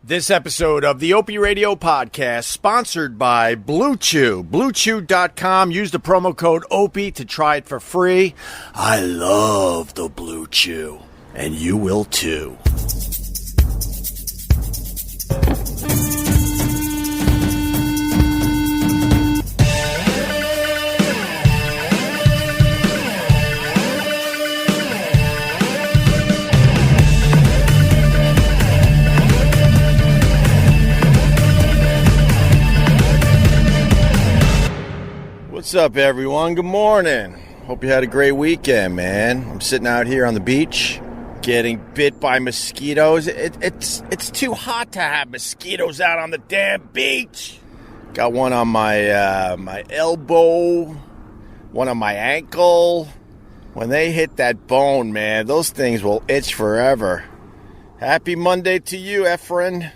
This episode of the Opie Radio podcast sponsored by Blue Chew. BlueChew.com. Use the promo code Opie to try it for free. I love the Blue Chew, and you will too. What's up, everyone? Good morning. Hope you had a great weekend, man. I'm sitting out here on the beach, getting bit by mosquitoes. It's too hot to have mosquitoes out on the damn beach. Got one on my my elbow, one on my ankle. When they hit that bone, man, those things will itch forever. Happy Monday to you, Efren.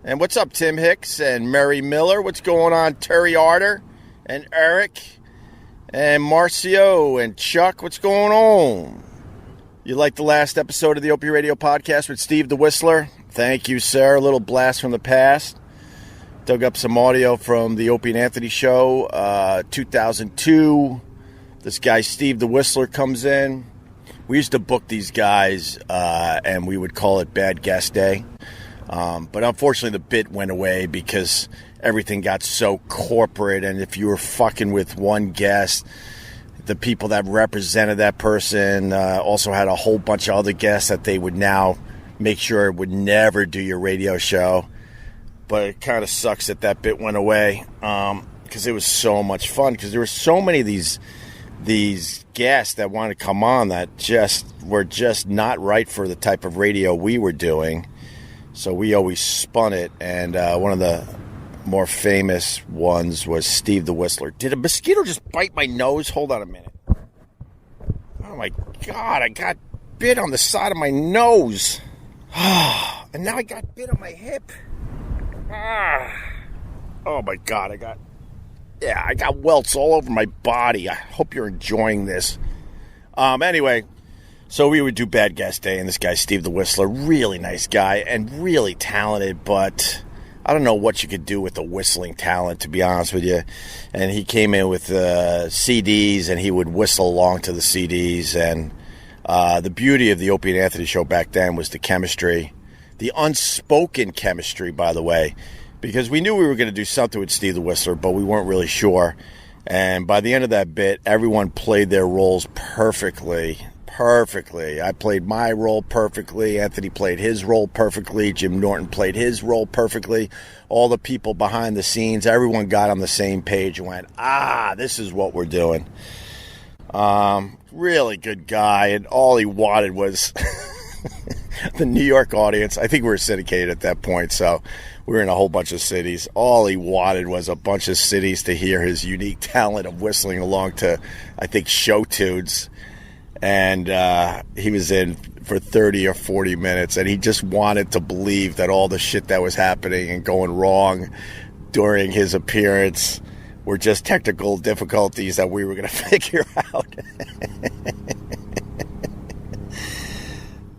And what's up, Tim Hicks and Mary Miller? What's going on, Terry Arter? And Eric, and Marcio, and Chuck, what's going on? You like the last episode of the Opie Radio podcast with Steve the Whistler? Thank you, sir. A little blast from the past. Dug up some audio from the Opie and Anthony show, 2002. This guy, Steve the Whistler, comes in. We used to book these guys, and we would call it Bad Guest Day. But unfortunately, the bit went away because everything got so corporate, and if you were fucking with one guest, the people that represented that person also had a whole bunch of other guests that they would now make sure would never do your radio show. But it kind of sucks that bit went away because it was so much fun, because there were so many of these guests that wanted to come on that were just not right for the type of radio we were doing. So we always spun it, and one of the more famous ones was Steve the Whistler. Did a mosquito just bite my nose? Hold on a minute. Oh my God, I got bit on the side of my nose. And now I got bit on my hip. Oh my God, I got welts all over my body. I hope you're enjoying this. Anyway, so we would do Bad Guest Day, and this guy, Steve the Whistler, really nice guy and really talented, but I don't know what you could do with the whistling talent, to be honest with you. And he came in with CDs, and he would whistle along to the CDs. And the beauty of the Opie and Anthony show back then was the chemistry, the unspoken chemistry, by the way, because we knew we were going to do something with Steve the Whistler, but we weren't really sure. And by the end of that bit, everyone played their roles perfectly. I played my role perfectly. Anthony played his role perfectly. Jim Norton played his role perfectly. All the people behind the scenes, everyone got on the same page and went, this is what we're doing. Really good guy, and all he wanted was the New York audience. I think we were syndicated at that point, so we were in a whole bunch of cities. All he wanted was a bunch of cities to hear his unique talent of whistling along to, I think, show tunes. And he was in for 30 or 40 minutes, and he just wanted to believe that all the shit that was happening and going wrong during his appearance were just technical difficulties that we were going to figure out.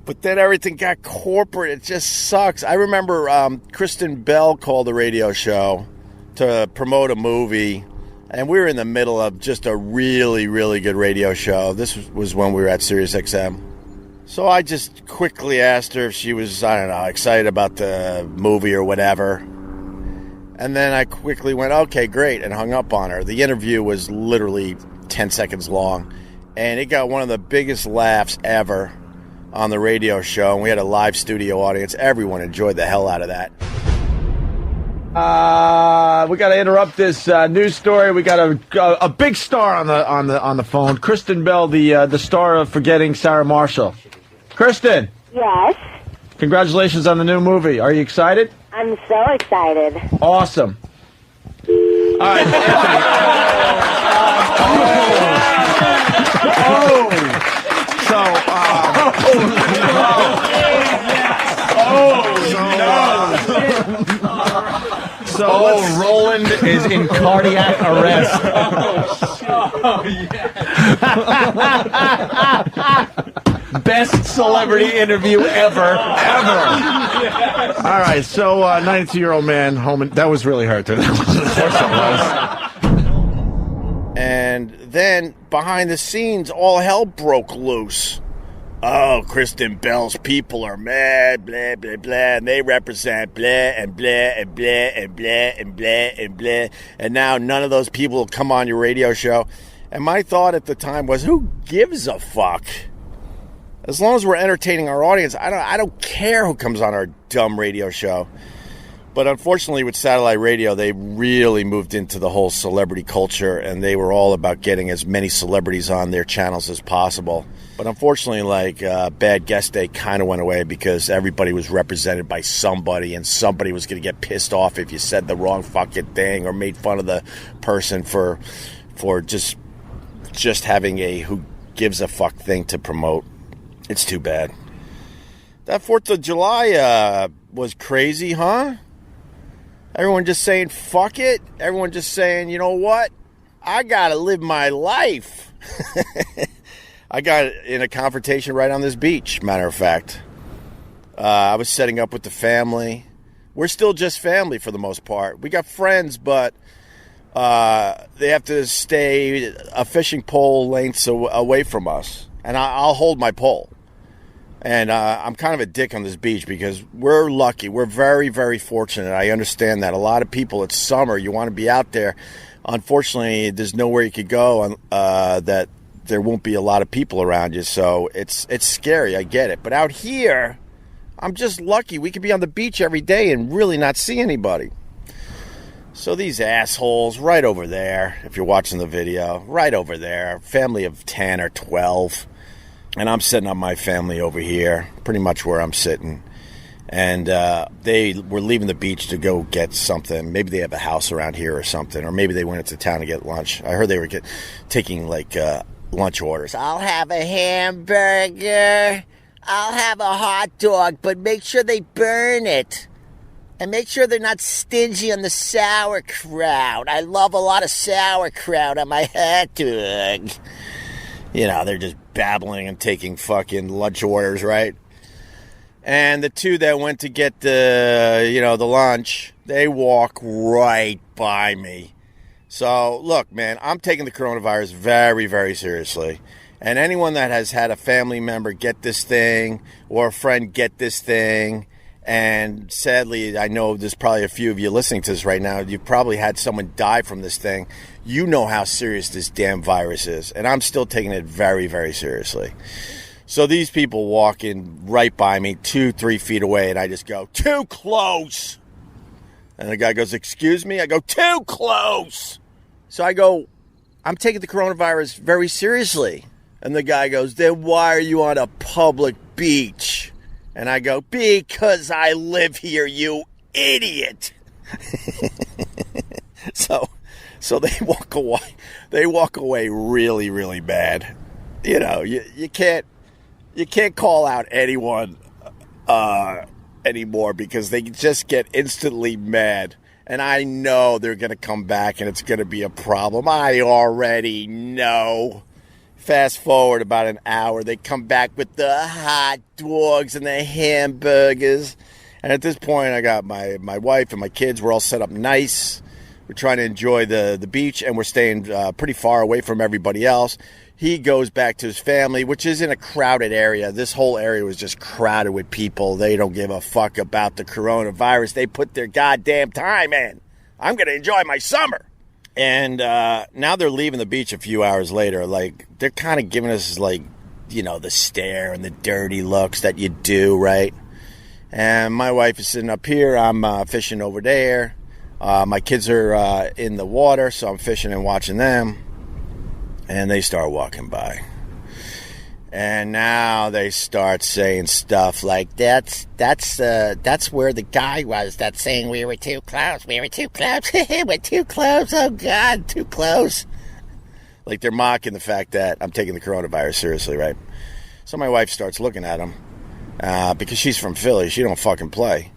But then everything got corporate. It just sucks. I remember Kristen Bell called the radio show to promote a movie, and we were in the middle of just a really, really good radio show. This was when we were at Sirius XM. So I just quickly asked her if she was, I don't know, excited about the movie or whatever. And then I quickly went, okay, great, and hung up on her. The interview was literally 10 seconds long, and it got one of the biggest laughs ever on the radio show. And we had a live studio audience. Everyone enjoyed the hell out of that. We got to interrupt this news story. We got a big star on the phone. Kristen Bell, the star of Forgetting Sarah Marshall. Kristen. Yes. Congratulations on the new movie. Are you excited? I'm so excited. Awesome. All right, Roland is in cardiac arrest. best celebrity interview ever. All right, so 92-year-old man home. That was really hurt. Of course it was. And then, behind the scenes, all hell broke loose. Oh, Kristen Bell's people are mad, blah, blah, blah, and they represent blah, and blah, and blah, and blah, and blah, and blah. And now none of those people will come on your radio show. And my thought at the time was, who gives a fuck? As long as we're entertaining our audience, I don't care who comes on our dumb radio show. But unfortunately, with satellite radio, they really moved into the whole celebrity culture, and they were all about getting as many celebrities on their channels as possible. But unfortunately, Bad Guest Day kind of went away because everybody was represented by somebody, and somebody was going to get pissed off if you said the wrong fucking thing or made fun of the person for just having a who gives a fuck thing to promote. It's too bad. That 4th of July was crazy, huh? Everyone just saying, fuck it. Everyone just saying, you know what? I got to live my life. I got in a confrontation right on this beach, matter of fact. I was setting up with the family. We're still just family for the most part. We got friends, but they have to stay a fishing pole lengths away from us. And I'll hold my pole. And I'm kind of a dick on this beach because we're lucky. We're very, very fortunate. I understand that. A lot of people, it's summer. You want to be out there. Unfortunately, there's nowhere you could go that there won't be a lot of people around you. So it's scary. I get it. But out here, I'm just lucky. We could be on the beach every day and really not see anybody. So these assholes right over there, if you're watching the video, right over there, family of 10 or 12. And I'm setting up my family over here, pretty much where I'm sitting. And they were leaving the beach to go get something. Maybe they have a house around here or something. Or maybe they went into town to get lunch. I heard they were taking, lunch orders. I'll have a hamburger. I'll have a hot dog. But make sure they burn it. And make sure they're not stingy on the sauerkraut. I love a lot of sauerkraut on my hot dog. You know, they're just babbling and taking fucking lunch orders, right? And the two that went to get the lunch, they walk right by me. So, look, man, I'm taking the coronavirus very, very seriously. And anyone that has had a family member get this thing or a friend get this thing, and sadly, I know there's probably a few of you listening to this right now, you've probably had someone die from this thing. You know how serious this damn virus is. And I'm still taking it very, very seriously. So these people walking right by me, 2-3 feet away, and I just go, too close. And the guy goes, excuse me? I go, too close. So I go, I'm taking the coronavirus very seriously. And the guy goes, then why are you on a public beach? And I go, because I live here, you idiot. So they walk away. They walk away really, really bad. You know, you can't call out anyone anymore because they just get instantly mad. And I know they're going to come back and it's going to be a problem. I already know. Fast forward about an hour, they come back with the hot dogs and the hamburgers. And at this point, I got my wife and my kids. We're all set up nice. We're trying to enjoy the beach, and we're staying pretty far away from everybody else. He goes back to his family, which is in a crowded area. This whole area was just crowded with people. They don't give a fuck about the coronavirus. They put their goddamn time in. I'm going to enjoy my summer. And now they're leaving the beach a few hours later. Like, they're kind of giving us, like, you know, the stare and the dirty looks that you do, right? And my wife is sitting up here. I'm fishing over there. My kids are in the water, so I'm fishing and watching them. And they start walking by. And now they start saying stuff like, that's where the guy was that's saying we were too close. We're too close. Oh, God, too close. Like, they're mocking the fact that I'm taking the coronavirus seriously, right? So my wife starts looking at them because she's from Philly. She don't fucking play.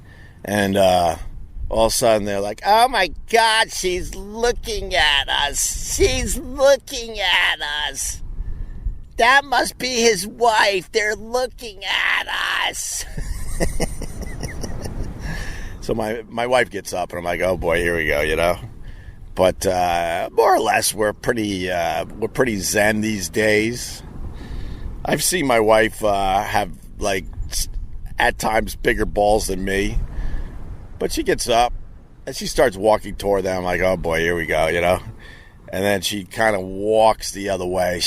And all of a sudden, they're like, oh, my God, she's looking at us. She's looking at us. That must be his wife. They're looking at us. So my wife gets up, and I'm like, oh, boy, here we go, you know. But more or less, we're pretty zen these days. I've seen my wife have, like, at times bigger balls than me. But she gets up, and she starts walking toward them. I'm like, oh, boy, here we go, you know. And then she kind of walks the other way.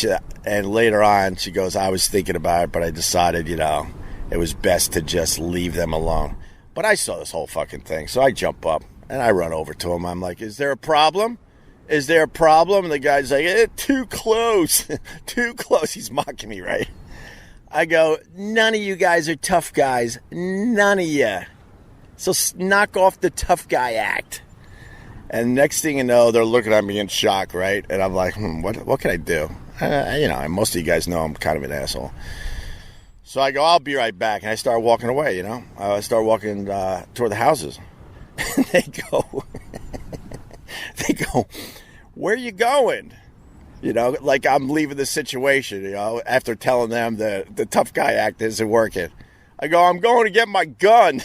And later on, she goes, I was thinking about it, but I decided, you know, it was best to just leave them alone. But I saw this whole fucking thing. So I jump up, and I run over to him. I'm like, is there a problem? Is there a problem? And the guy's like, too close. Too close. He's mocking me, right? I go, none of you guys are tough guys. None of you. So knock off the tough guy act. And next thing you know, they're looking at me in shock, right? And I'm like, what can I do? You know, and most of you guys know I'm kind of an asshole. So I go, I'll be right back. And I start walking away, you know. I start walking toward the houses. And they go, where are you going? You know, like I'm leaving the situation, you know, after telling them the tough guy act isn't working. I go, I'm going to get my gun.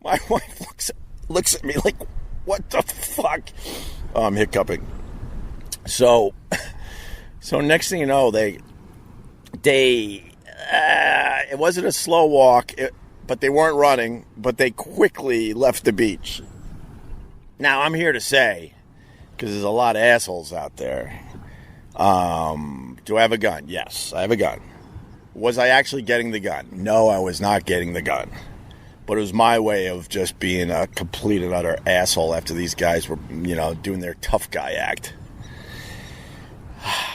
My wife looks at me like, what the fuck? Oh, I'm hiccuping. So next thing you know, they it wasn't a slow walk, but they weren't running, but they quickly left the beach. Now, I'm here to say, because there's a lot of assholes out there, do I have a gun? Yes, I have a gun. Was I actually getting the gun? No, I was not getting the gun. But it was my way of just being a complete and utter asshole after these guys were, you know, doing their tough guy act.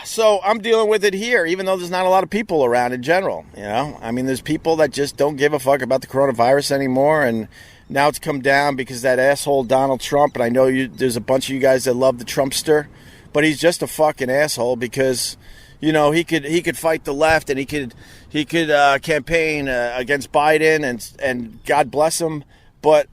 So I'm dealing with it here, even though there's not a lot of people around in general, you know. I mean, there's people that just don't give a fuck about the coronavirus anymore, and now it's come down because that asshole Donald Trump, and I know there's a bunch of you guys that love the Trumpster, but he's just a fucking asshole because, you know, he could fight the left and he could campaign against Biden and God bless him, but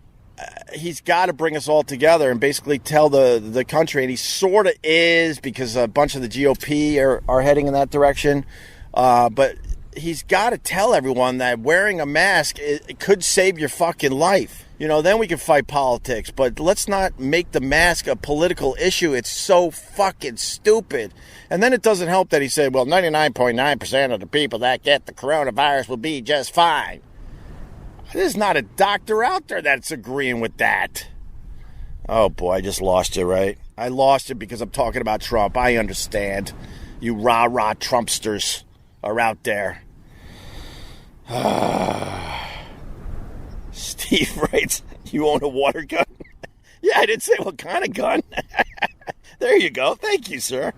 he's got to bring us all together and basically tell the country, and he sort of is because a bunch of the GOP are heading in that direction, but he's got to tell everyone that wearing a mask it could save your fucking life. You know, then we can fight politics, but let's not make the mask a political issue. It's so fucking stupid. And then it doesn't help that he said, well, 99.9% of the people that get the coronavirus will be just fine. There's not a doctor out there that's agreeing with that. Oh, boy, I just lost you, right? I lost it because I'm talking about Trump. I understand. You rah-rah Trumpsters are out there. Steve writes, you own a water gun? Yeah, I didn't say what kind of gun. There you go. Thank you, sir.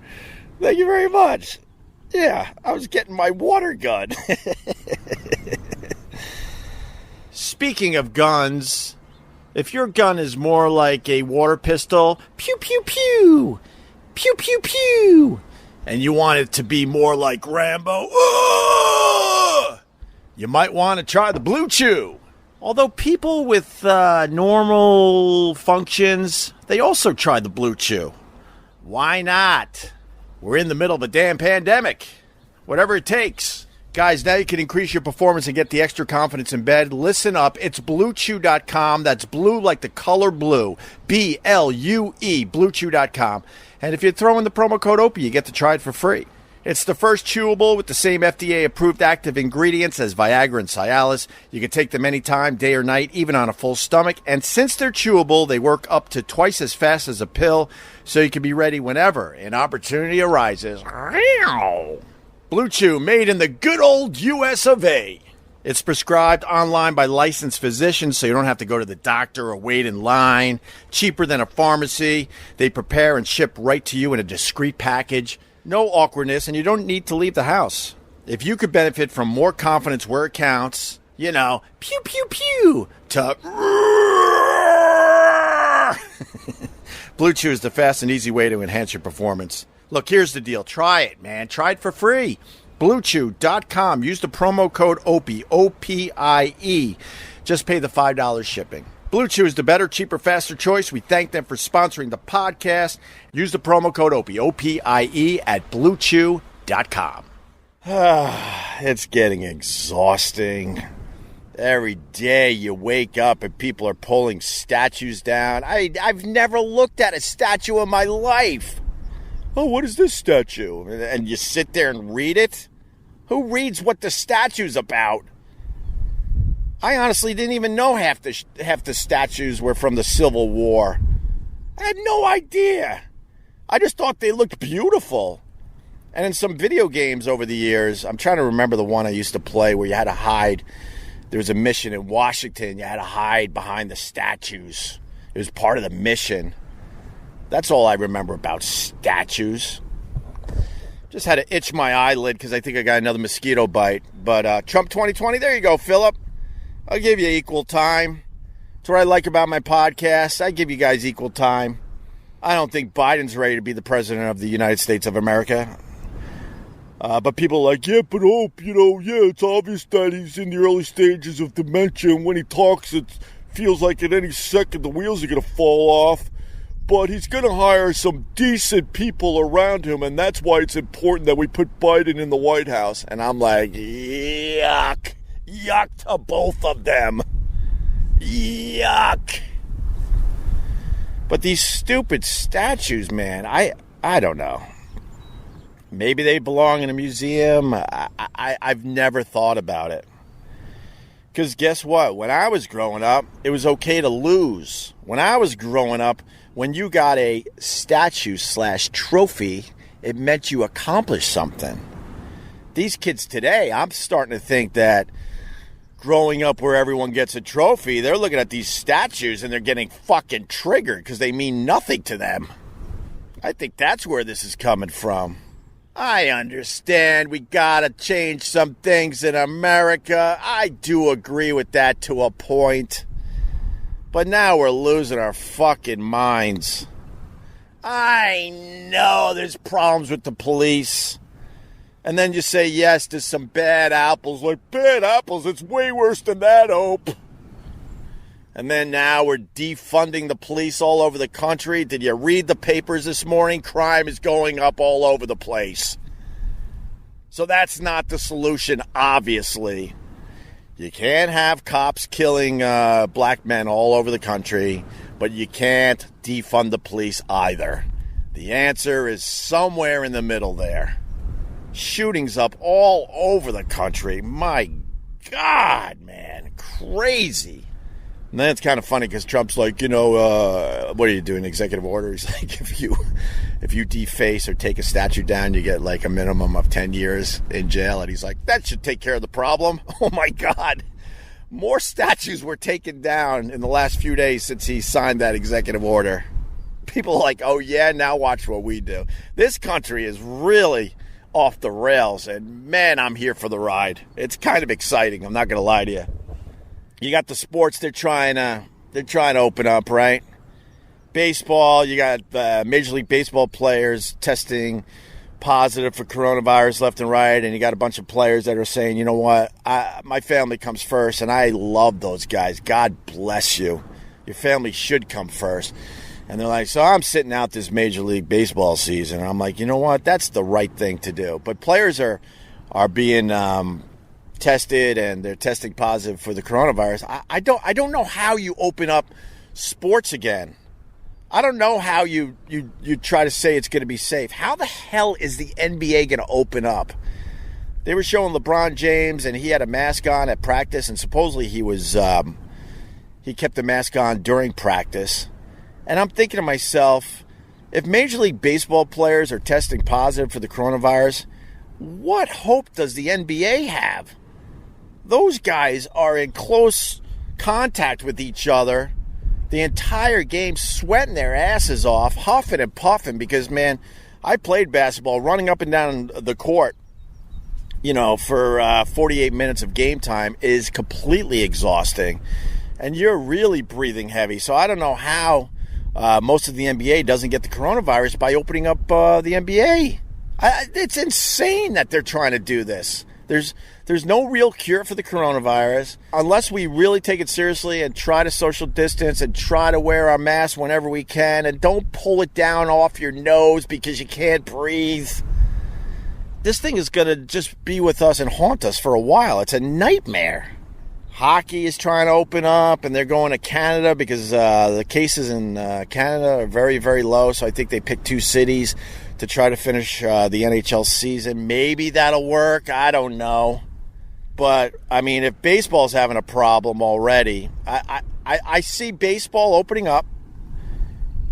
Thank you very much. Yeah, I was getting my water gun. Speaking of guns, if your gun is more like a water pistol, pew, pew, pew, pew, pew, pew, and you want it to be more like Rambo, you might want to try the Blue Chew. Although people with normal functions, they also try the Blue Chew. Why not? We're in the middle of a damn pandemic. Whatever it takes. Guys, now you can increase your performance and get the extra confidence in bed. Listen up. It's BlueChew.com. That's blue like the color blue. B-L-U-E, BlueChew.com. And if you throw in the promo code Opie, you get to try it for free. It's the first chewable with the same FDA-approved active ingredients as Viagra and Cialis. You can take them anytime, day or night, even on a full stomach. And since they're chewable, they work up to twice as fast as a pill, so you can be ready whenever an opportunity arises. Blue Chew, made in the good old U.S. of A. It's prescribed online by licensed physicians, so you don't have to go to the doctor or wait in line. Cheaper than a pharmacy. They prepare and ship right to you in a discreet package. No awkwardness, and you don't need to leave the house. If you could benefit from more confidence where it counts, you know, pew, pew, pew, to Blue Chew is the fast and easy way to enhance your performance. Look, here's the deal. Try it, man. Try it for free. BlueChew.com. Use the promo code OPIE, O-P-I-E. Just pay the $5 shipping. Blue Chew is the better, cheaper, faster choice. We thank them for sponsoring the podcast. Use the promo code OPIE, O-P-I-E, at BlueChew.com. It's getting exhausting. Every day you wake up and people are pulling statues down. I've never looked at a statue in my life. Oh, what is this statue? And you sit there and read it? Who reads what the statue's about? I honestly didn't even know half the statues were from the Civil War. I had no idea. I just thought they looked beautiful. And in some video games over the years, I'm trying to remember the one I used to play where you had to hide. There was a mission in Washington. You had to hide behind the statues. It was part of the mission. That's all I remember about statues. Just had to itch my eyelid because I think I got another mosquito bite. But Trump 2020, there you go, Philip. I'll give you equal time. That's what I like about my podcast. I give you guys equal time. I don't think Biden's ready to be the president of the United States of America. But people are like, yeah, but it's obvious that he's in the early stages of dementia. And when he talks, it feels like at any second the wheels are going to fall off. But he's going to hire some decent people around him, and that's why it's important that we put Biden in the White House. And I'm like, yuck. Yuck to both of them. Yuck. But these stupid statues, man, I don't know. Maybe they belong in a museum. I've never thought about it. Because guess what? When I was growing up, it was okay to lose. When I was growing up, when you got a statue/trophy, it meant you accomplished something. These kids today, I'm starting to think that growing up where everyone gets a trophy, they're looking at these statues and they're getting fucking triggered because they mean nothing to them. I think that's where this is coming from. I understand we gotta change some things in America. I do agree with that to a point. But now we're losing our fucking minds. I know there's problems with the police. And then you say, yes, there's some bad apples. Like, bad apples? It's way worse than that, Hope. And then now we're defunding the police all over the country. Did you read the papers this morning? Crime is going up all over the place. So that's not the solution, obviously. You can't have cops killing black men all over the country, but you can't defund the police either. The answer is somewhere in the middle there. Shootings up all over the country. My God, man. Crazy. And then it's kind of funny because Trump's like, what are you doing? Executive order? He's like, if you deface or take a statue down, you get like a minimum of 10 years in jail. And he's like, that should take care of the problem. Oh, my God. More statues were taken down in the last few days since he signed that executive order. People are like, oh, yeah, now watch what we do. This country is really off the rails, and man, I'm here for the ride. It's kind of exciting. I'm not going to lie to you. You got the sports they're trying to open up, right? Baseball, you got Major League Baseball players testing positive for coronavirus left and right, and you got a bunch of players that are saying, you know what, my family comes first, and I love those guys. God bless you. Your family should come first. And they're like, so I'm sitting out this Major League Baseball season. And I'm like, you know what? That's the right thing to do. But players are being tested, and they're testing positive for the coronavirus. I don't know how you open up sports again. I don't know how you try to say it's going to be safe. How the hell is the NBA going to open up? They were showing LeBron James, and he had a mask on at practice, and supposedly he kept the mask on during practice. And I'm thinking to myself, if Major League Baseball players are testing positive for the coronavirus, what hope does the NBA have? Those guys are in close contact with each other the entire game, sweating their asses off, huffing and puffing, because, man, I played basketball, running up and down the court, for 48 minutes of game time is completely exhausting. And you're really breathing heavy. So I don't know how most of the NBA doesn't get the coronavirus by opening up the NBA. It's insane that they're trying to do this. There's no real cure for the coronavirus unless we really take it seriously and try to social distance and try to wear our mask whenever we can, and don't pull it down off your nose because you can't breathe. This thing is going to just be with us and haunt us for a while. It's a nightmare. Hockey is trying to open up, and they're going to Canada because the cases in Canada are very, very low. So I think they picked 2 cities to try to finish the NHL season. Maybe that'll work. I don't know. But, I mean, if baseball's having a problem already, I see baseball opening up.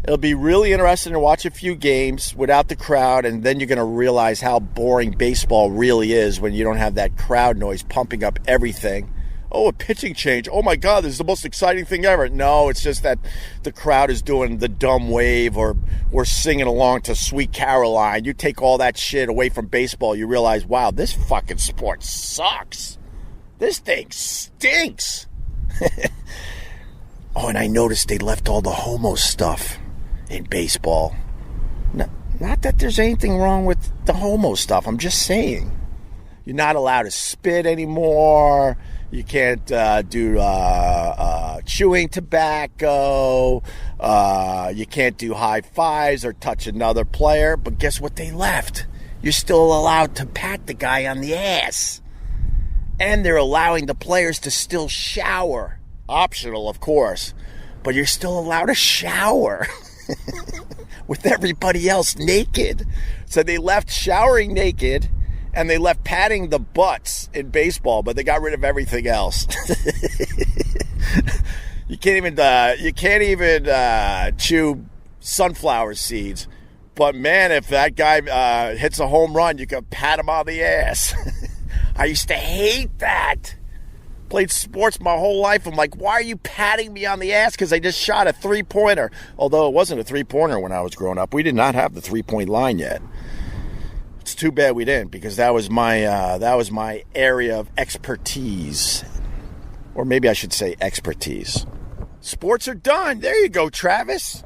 It'll be really interesting to watch a few games without the crowd, and then you're going to realize how boring baseball really is when you don't have that crowd noise pumping up everything. Oh, a pitching change. Oh, my God, this is the most exciting thing ever. No, it's just that the crowd is doing the dumb wave or singing along to Sweet Caroline. You take all that shit away from baseball, you realize, wow, this fucking sport sucks. This thing stinks. Oh, and I noticed they left all the homo stuff in baseball. Not that there's anything wrong with the homo stuff. I'm just saying. You're not allowed to spit anymore. You can't do chewing tobacco. You can't do high fives or touch another player. But guess what they left? You're still allowed to pat the guy on the ass. And they're allowing the players to still shower. Optional, of course. But you're still allowed to shower with everybody else naked. So they left showering naked. And they left patting the butts in baseball, but they got rid of everything else. You can't even chew sunflower seeds. But man, if that guy hits a home run, you can pat him on the ass. I used to hate that. Played sports my whole life. I'm like, why are you patting me on the ass? Because I just shot a 3-pointer. Although it wasn't a 3-pointer when I was growing up. We did not have the 3-point line yet. It's too bad we didn't, because that was my area of expertise, or maybe I should say expertise. Sports are done. There you go, Travis.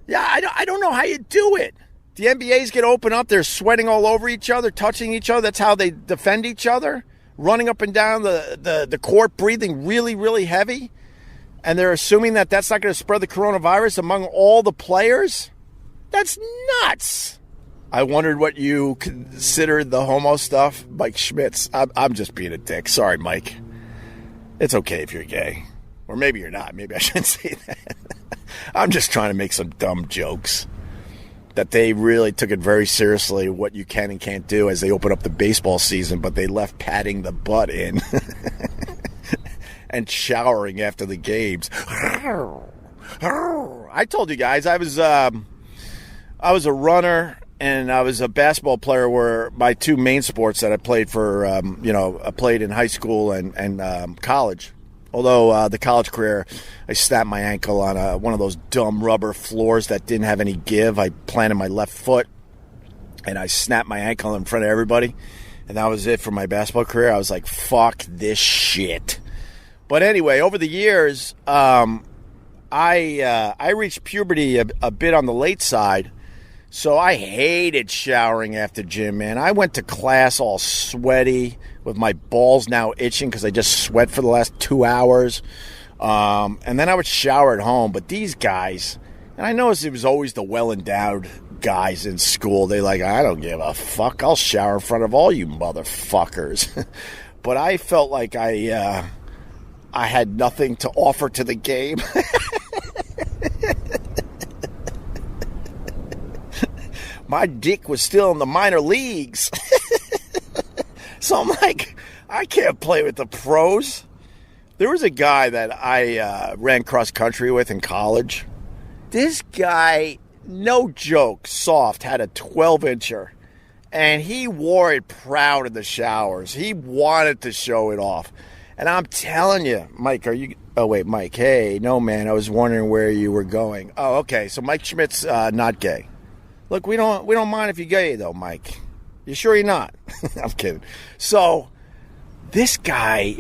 Yeah, I don't know how you do it. The NBA's gonna open up. They're sweating all over each other, touching each other. That's how they defend each other, running up and down the court, breathing really, really heavy, and they're assuming that that's not going to spread the coronavirus among all the players. That's nuts. I wondered what you considered the homo stuff. Mike Schmitz. I'm just being a dick. Sorry, Mike. It's okay if you're gay. Or maybe you're not. Maybe I shouldn't say that. I'm just trying to make some dumb jokes. That they really took it very seriously, what you can and can't do as they open up the baseball season, but they left patting the butt in. And showering after the games. I told you guys, I was a runner. And I was a basketball player, were my 2 main sports that I played for, I played in high school and college. Although the college career, I snapped my ankle on one of those dumb rubber floors that didn't have any give. I planted my left foot, and I snapped my ankle in front of everybody. And that was it for my basketball career. I was like, fuck this shit. But anyway, over the years, I reached puberty a bit on the late side. So I hated showering after gym, man. I went to class all sweaty with my balls now itching because I just sweat for the last 2 hours. And then I would shower at home. But these guys, and I noticed it was always the well-endowed guys in school. They like, I don't give a fuck. I'll shower in front of all you motherfuckers. But I felt like I had nothing to offer to the game. My dick was still in the minor leagues. So I'm like, I can't play with the pros. There was a guy that I ran cross country with in college. This guy, no joke, soft, had a 12-incher. And he wore it proud in the showers. He wanted to show it off. And I'm telling you, Mike, Mike, hey, no, man, I was wondering where you were going. Oh, okay, so Mike Schmidt's not gay. Look, we don't mind if you're gay, though, Mike. You sure you're not? I'm kidding. So, this guy,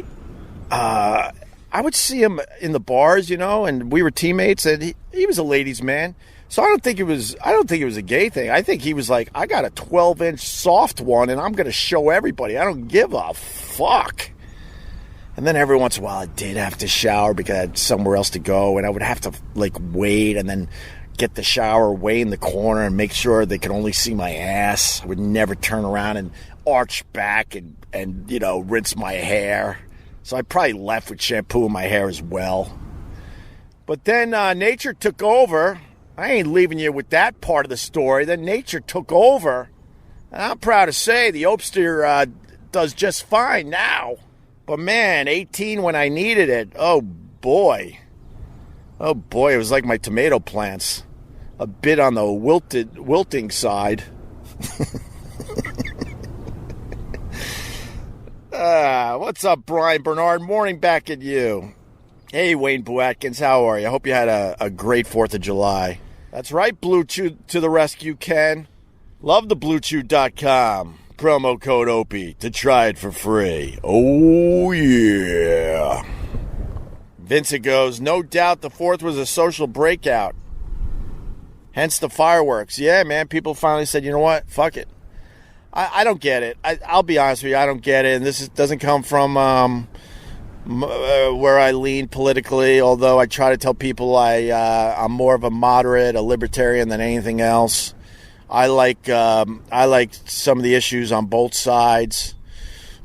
I would see him in the bars, and we were teammates, and he was a ladies' man. So I don't think it was a gay thing. I think he was like, I got a 12-inch soft one, and I'm going to show everybody. I don't give a fuck. And then every once in a while, I did have to shower because I had somewhere else to go, and I would have to wait and then get the shower way in the corner and make sure they could only see my ass. I would never turn around and arch back and rinse my hair. So I probably left with shampoo in my hair as well. But then nature took over. I ain't leaving you with that part of the story. Then nature took over. And I'm proud to say the Opester does just fine now. But man, 18 when I needed it. Oh boy. Oh boy, it was like my tomato plants. A bit on the wilting side. What's up, Brian Bernard? Morning back at you. Hey, Wayne Buatkins, how are you? I hope you had a great 4th of July. That's right, Blue Chew to the rescue, Ken. Love the BlueChew.com. Promo code Opie to try it for free. Oh, yeah. Vincent goes, no doubt the 4th was a social breakout. Hence the fireworks. Yeah, man, people finally said, you know what? Fuck it. I don't get it. I'll be honest with you, I don't get it. And this doesn't come from where I lean politically, although I try to tell people I'm more of a moderate, a libertarian than anything else. I like some of the issues on both sides.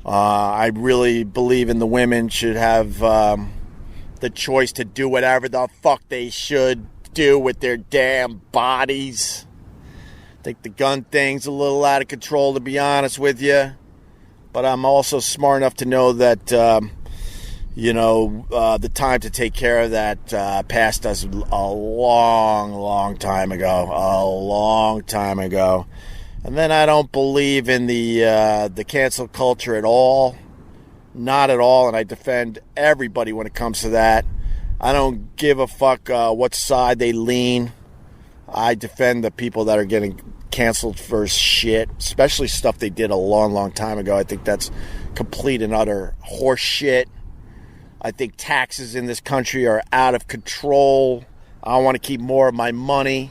I really believe in the women should have the choice to do whatever the fuck they should do with their damn bodies. I think the gun thing's a little out of control, to be honest with you. But I'm also smart enough to know that, the time to take care of that passed us a long, long time ago. A long time ago. And then I don't believe in the cancel culture at all. Not at all. And I defend everybody when it comes to that. I don't give a fuck what side they lean. I defend the people that are getting canceled for shit, especially stuff they did a long, long time ago. I think that's complete and utter horse shit. I think taxes in this country are out of control. I want to keep more of my money.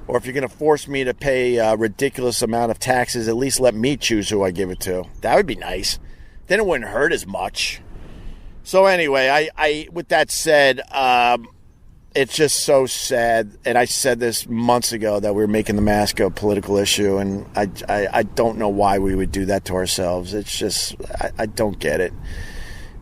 Or if you're going to force me to pay a ridiculous amount of taxes, at least let me choose who I give it to. That would be nice. Then it wouldn't hurt as much. So anyway, I with that said, it's just so sad, and I said this months ago that we were making the mask a political issue, and I don't know why we would do that to ourselves. It's just, I don't get it.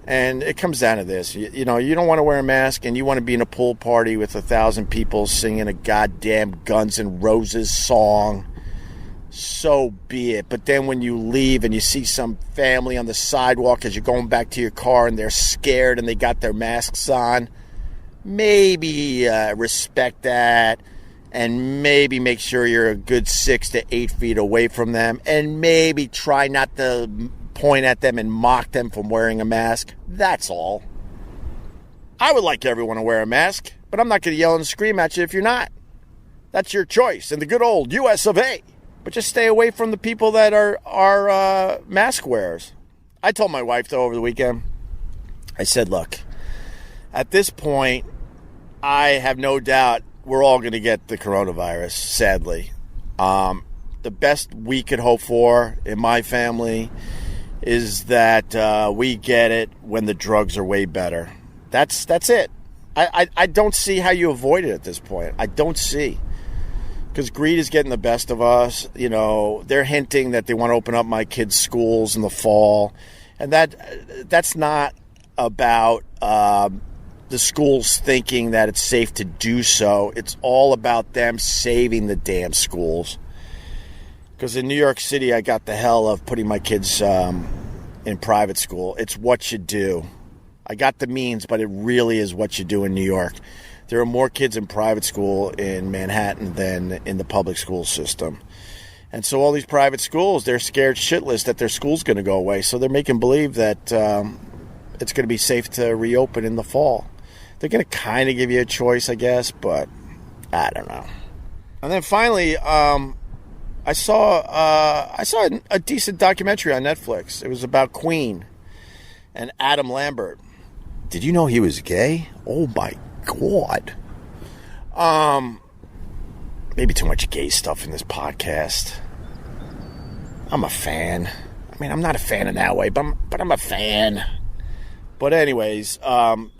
And it comes down to this. You don't want to wear a mask, and you want to be in a pool party with 1,000 people singing a goddamn Guns N' Roses song. So be it. But then when you leave and you see some family on the sidewalk as you're going back to your car and they're scared and they got their masks on, maybe respect that, and maybe make sure you're a good 6 to 8 feet away from them, and maybe try not to point at them and mock them from wearing a mask. That's all. I would like everyone to wear a mask, but I'm not going to yell and scream at you if you're not. That's your choice in the good old US of A. But just stay away from the people that are mask wearers. I told my wife, though, over the weekend, I said, look, at this point, I have no doubt we're all going to get the coronavirus, sadly. The best we could hope for in my family is that we get it when the drugs are way better. That's it. I don't see how you avoid it at this point. I don't see. Because greed is getting the best of us. They're hinting that they want to open up my kids' schools in the fall. And that's not about the schools thinking that it's safe to do so. It's all about them saving the damn schools. Because in New York City, I got the hell of putting my kids in private school. It's what you do. I got the means, but it really is what you do in New York. There are more kids in private school in Manhattan than in the public school system. And so all these private schools, they're scared shitless that their school's going to go away. So they're making believe that it's going to be safe to reopen in the fall. They're going to kind of give you a choice, I guess, but I don't know. And then finally, I saw a decent documentary on Netflix. It was about Queen and Adam Lambert. did you know he was gay? Oh my God. Maybe too much gay stuff in this podcast. I'm a fan. I mean, I'm not a fan in that way, but I'm a fan. But anyways,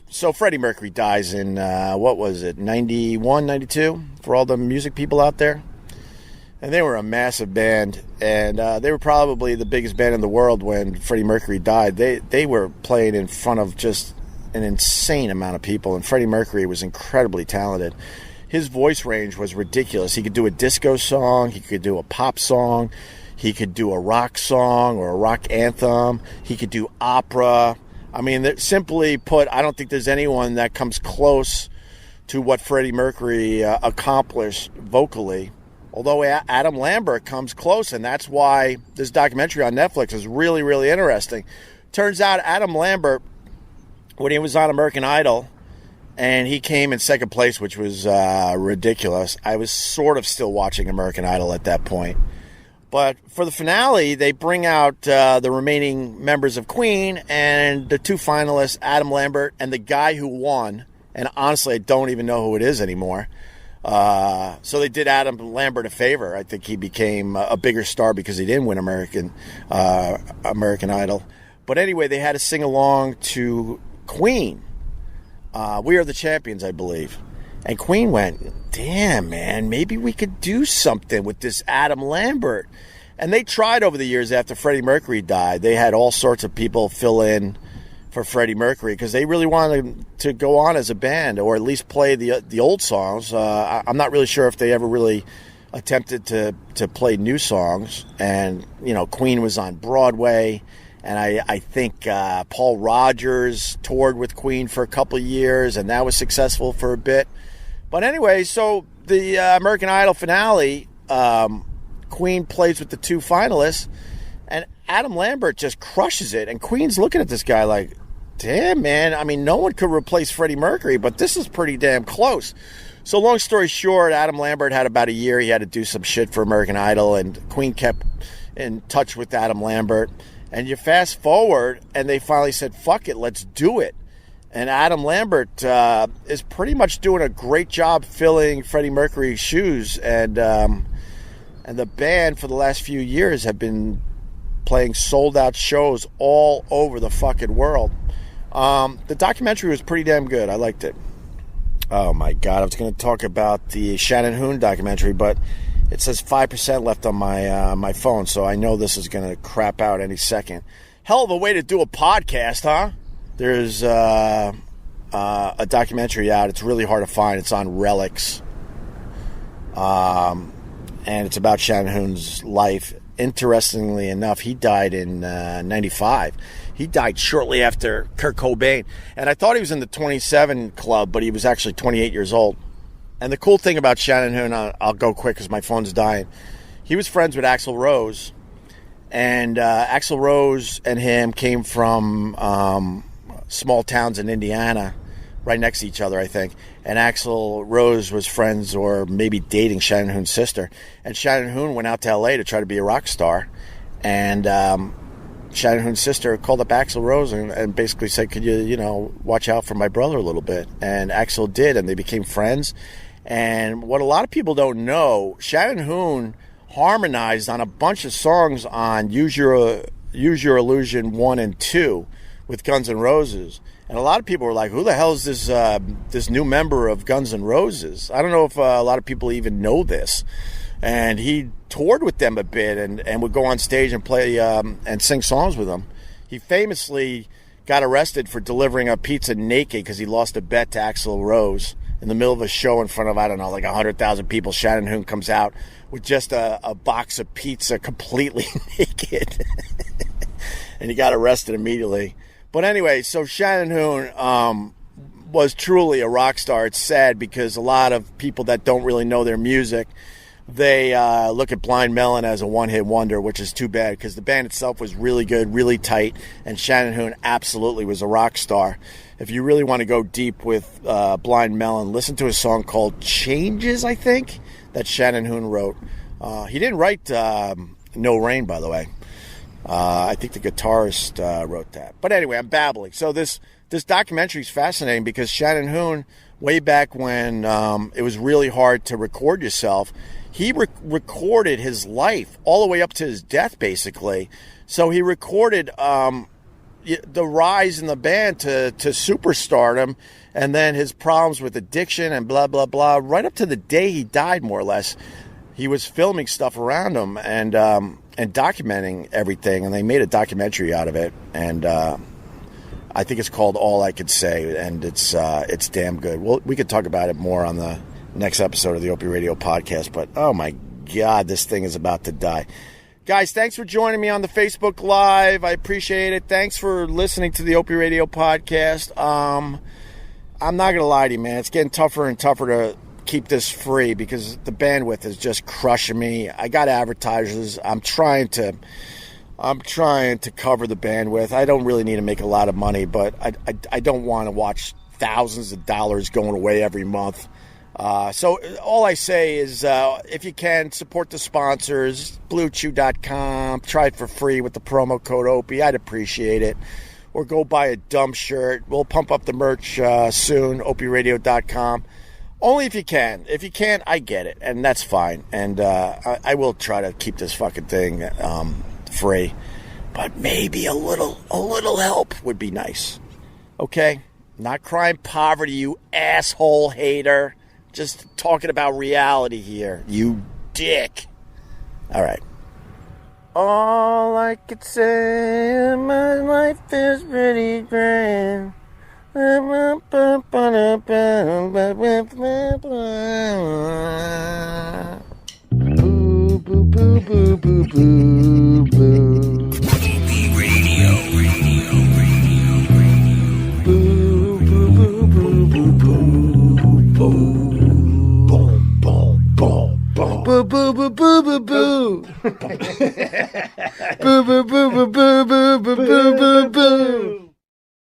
so Freddie Mercury dies in, 91, 92? For all the music people out there. And they were a massive band, and they were probably the biggest band in the world when Freddie Mercury died. They were playing in front of just an insane amount of people, and Freddie Mercury was incredibly talented. His voice range was ridiculous. He could do a disco song, he could do a pop song, he could do a rock song or a rock anthem, he could do opera. I mean, simply put, I don't think there's anyone that comes close to what Freddie Mercury accomplished vocally. Although Adam Lambert comes close, and that's why this documentary on Netflix is really, really interesting. Turns out Adam Lambert, when he was on American Idol, and he came in second place, which was ridiculous. I was sort of still watching American Idol at that point. But for the finale, they bring out the remaining members of Queen and the two finalists, Adam Lambert and the guy who won. And honestly, I don't even know who it is anymore. So they did Adam Lambert a favor. I think he became a bigger star because he didn't win American Idol. But anyway, they had to sing along to Queen. We Are the Champions, I believe. And Queen went, damn, man, maybe we could do something with this Adam Lambert. And they tried over the years after Freddie Mercury died. They had all sorts of people fill in for Freddie Mercury because they really wanted to go on as a band or at least play the old songs. I'm not really sure if they ever really attempted to play new songs. And, you know, Queen was on Broadway. And I think Paul Rodgers toured with Queen for a couple of years, and that was successful for a bit. But anyway, so the American Idol finale, Queen plays with the two finalists, and Adam Lambert just crushes it. And Queen's looking at this guy like, damn, man, I mean, no one could replace Freddie Mercury, but this is pretty damn close. So long story short, Adam Lambert had about a year. He had to do some shit for American Idol, and Queen kept in touch with Adam Lambert. And you fast forward, and they finally said, fuck it, let's do it. And Adam Lambert is pretty much doing a great job filling Freddie Mercury's shoes. And the band for the last few years have been playing sold-out shows all over the fucking world. The documentary was pretty damn good. I liked it. Oh, my God. I was going to talk about the Shannon Hoon documentary, but it says 5% left on my phone, so I know this is going to crap out any second. Hell of a way to do a podcast, huh? There's a documentary out. It's really hard to find. It's on Relics. And it's about Shannon Hoon's life. Interestingly enough, he died in 95. He died shortly after Kurt Cobain. And I thought he was in the 27 club, but he was actually 28 years old. And the cool thing about Shannon Hoon, I'll go quick because my phone's dying. He was friends with Axl Rose. And Axl Rose and him came from small towns in Indiana, right next to each other, I think. And Axl Rose was friends or maybe dating Shannon Hoon's sister. And Shannon Hoon went out to L.A. to try to be a rock star. And Shannon Hoon's sister called up Axl Rose and basically said, could you watch out for my brother a little bit? And Axl did, and they became friends. And what a lot of people don't know, Shannon Hoon harmonized on a bunch of songs on Use Your Illusion 1 and 2 with Guns N' Roses. And a lot of people were like, who the hell is this new member of Guns N' Roses? I don't know if a lot of people even know this. And he toured with them a bit and would go on stage and play and sing songs with them. He famously got arrested for delivering a pizza naked because he lost a bet to Axl Rose. In the middle of a show in front of, I don't know, like 100,000 people, Shannon Hoon comes out with just a box of pizza completely naked. And he got arrested immediately. But anyway, so Shannon Hoon was truly a rock star. It's sad because a lot of people that don't really know their music, they look at Blind Melon as a one-hit wonder, which is too bad because the band itself was really good, really tight, and Shannon Hoon absolutely was a rock star. If you really want to go deep with Blind Melon, listen to a song called Changes, I think, that Shannon Hoon wrote. He didn't write No Rain, by the way. I think the guitarist wrote that. But anyway, I'm babbling. So this documentary is fascinating because Shannon Hoon, way back when it was really hard to record yourself, he recorded his life all the way up to his death, basically. So he recorded the rise in the band to superstardom, and then his problems with addiction and blah, blah, blah, right up to the day he died, more or less. He was filming stuff around him and documenting everything, and they made a documentary out of it. And I think it's called All I Could Say, and it's damn good. We could talk about it more on the next episode of the Opie Radio podcast, but oh my God, this thing is about to die. Guys, thanks for joining me on the Facebook Live. I appreciate it. Thanks for listening to the Opie Radio podcast. I'm not going to lie to you, man. It's getting tougher and tougher to keep this free because the bandwidth is just crushing me. I got advertisers. I'm trying to cover the bandwidth. I don't really need to make a lot of money, but I don't want to watch thousands of dollars going away every month. So all I say is, if you can, support the sponsors, BlueChew.com, try it for free with the promo code Opie. I'd appreciate it. Or go buy a dumb shirt. We'll pump up the merch soon, OpieRadio.com. Only if you can. If you can't, I get it, and that's fine. And I will try to keep this fucking thing free. But maybe a little help would be nice. Okay? Not crying poverty, you asshole hater. Just talking about reality here, you dick. All right. All I could say, my life is pretty grand. Boo, boo, boo, boo, boo, boo, boo. Opie Radio. Boo, boo, boo, boo, boo, boo, boo. Boo boo boo boo boo boo. Boo boo boo boo boo boo boo boo boo.